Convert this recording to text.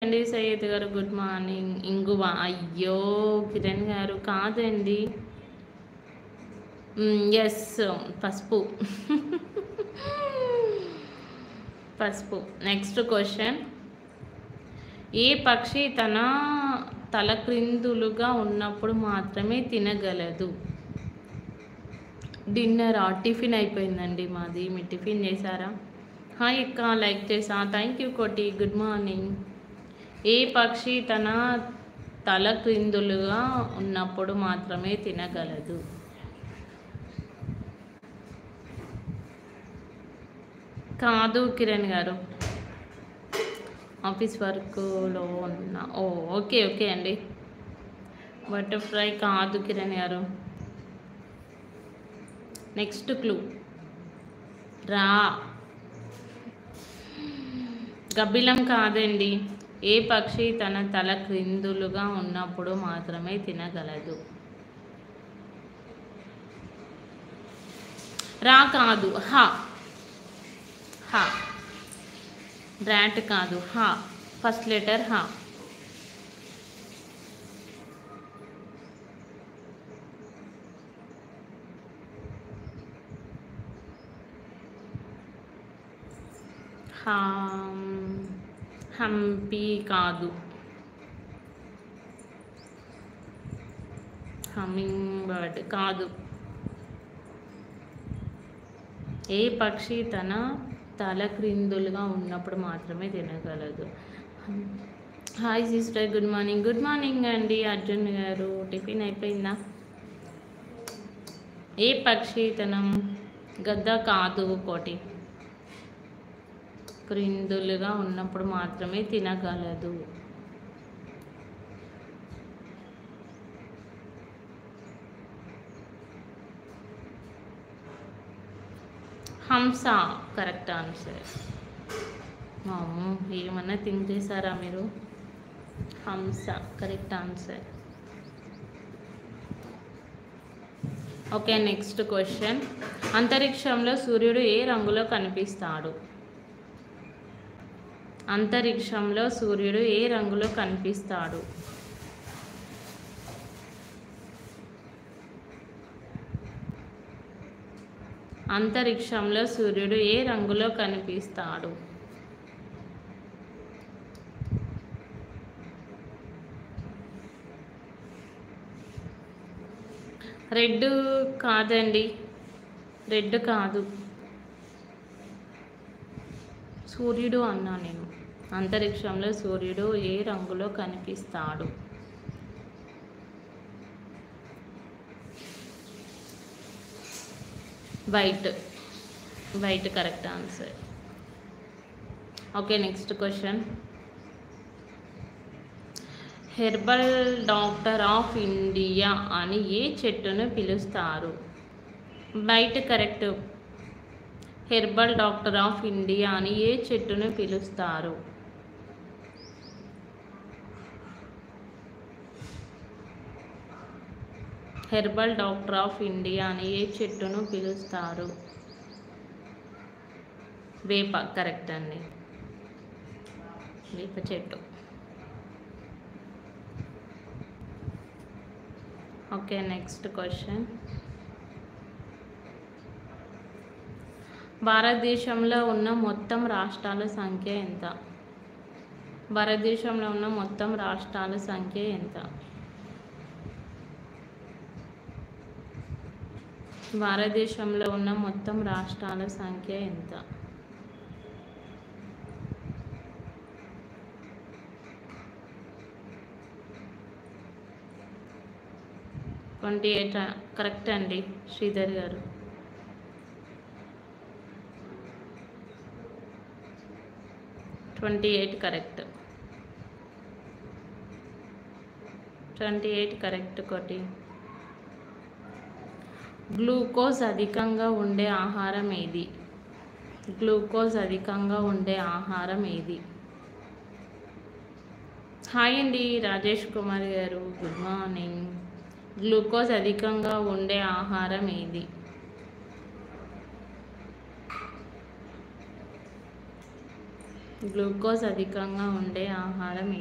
అండి సయ్యద్ గారు, good morning. ఇంగువ, అయ్యో కిరణ్ గారు కాదండి. ఎస్, పసుపు. పసుపు. Next question. ఏ పక్షి తన తల క్రిందులుగా ఉన్నప్పుడు మాత్రమే తినగలదు? డిన్నరా? టిఫిన్ అయిపోయిందండి మాది. మీరు టిఫిన్ చేశారా? హాయ్ అక్క, లైక్ చేసా. థ్యాంక్ యూ కోటి, గుడ్ మార్నింగ్. ఏ పక్షి తన తల క్రిందులుగా ఉన్నప్పుడు మాత్రమే తినగలదు? కాదు కిరణ్ గారు, ఆఫీస్ వర్క్లో ఉన్నా. ఓకే ఓకే అండి. బటర్ఫ్లై కాదు కిరణ్ గారు. Next clue. రా. గబ్బిలం కాదండి. ఏ పక్షి తన తల క్రిందులుగా ఉన్నప్పుడు మాత్రమే తినగలదు? రా కాదు, హా. హా. ర్యాట్ కాదు, హా. ఫస్ట్ లెటర్ హా. హంపి కాదు. హమ్మింగ్ బర్డ్ కాదు. ఏ పక్షి తన తల క్రిందులుగా ఉన్నప్పుడు మాత్రమే తినగలదు? Hi sister, good morning. Good morning అండి అర్జున్ గారు. టిఫిన్ అయిపోయిందా? ఏ పక్షి తన గద్ద కాదు కోటి. క్రిందులుగా ఉన్నప్పుడు మాత్రమే తినగలదు. హంస కరెక్ట్ ఆన్సర్. ఏమన్నా థింక్ చేశారా మీరు? హంస correct answer. Okay, next question. అంతరిక్షంలో సూర్యుడు ఏ రంగులో కనిపిస్తాడు? అంతరిక్షంలో సూర్యుడు ఏ రంగులో కనిపిస్తాడు? అంతరిక్షంలో సూర్యుడు ఏ రంగులో కనిపిస్తాడు? రెడ్ కాదండి. రెడ్ కాదు. సూర్యుడు అన్నా నేను. అంతరిక్షంలో సూర్యుడు ఏ రంగులో కనిపిస్తాడు? White. White correct answer. Okay, next question. Herbal doctor of India అని ఏ చెట్టును పిలుస్తారు? White correct. Herbal doctor of India అని ఏ చెట్టును పిలుస్తారు? హెర్బల్ డాక్టర్ ఆఫ్ ఇండియా అని ఏ చెట్టును పిలుస్తారు? వేప కరెక్ట్ అండి. వేప చెట్టు. Okay, next question. భారతదేశంలో ఉన్న మొత్తం రాష్ట్రాల సంఖ్య ఎంత? భారతదేశంలో ఉన్న మొత్తం రాష్ట్రాల సంఖ్య ఎంత? భారతదేశంలో ఉన్న మొత్తం రాష్ట్రాల సంఖ్య ఎంత? ట్వంటీ 28 కరెక్ట్ అండి శ్రీధర్ గారు. Twenty 28 correct. 28 కరెక్ట్ కోటి. గ్లూకోజ్ అధికంగా ఉండే ఆహారం ఏది? గ్లూకోజ్ అధికంగా ఉండే ఆహారం ఏది? హాయ్ అండి రాజేష్ కుమార్ గారు, గుడ్ మార్నింగ్. గ్లూకోజ్ అధికంగా ఉండే ఆహారం ఏది? గ్లూకోజ్ అధికంగా ఉండే ఆహారం ఏది?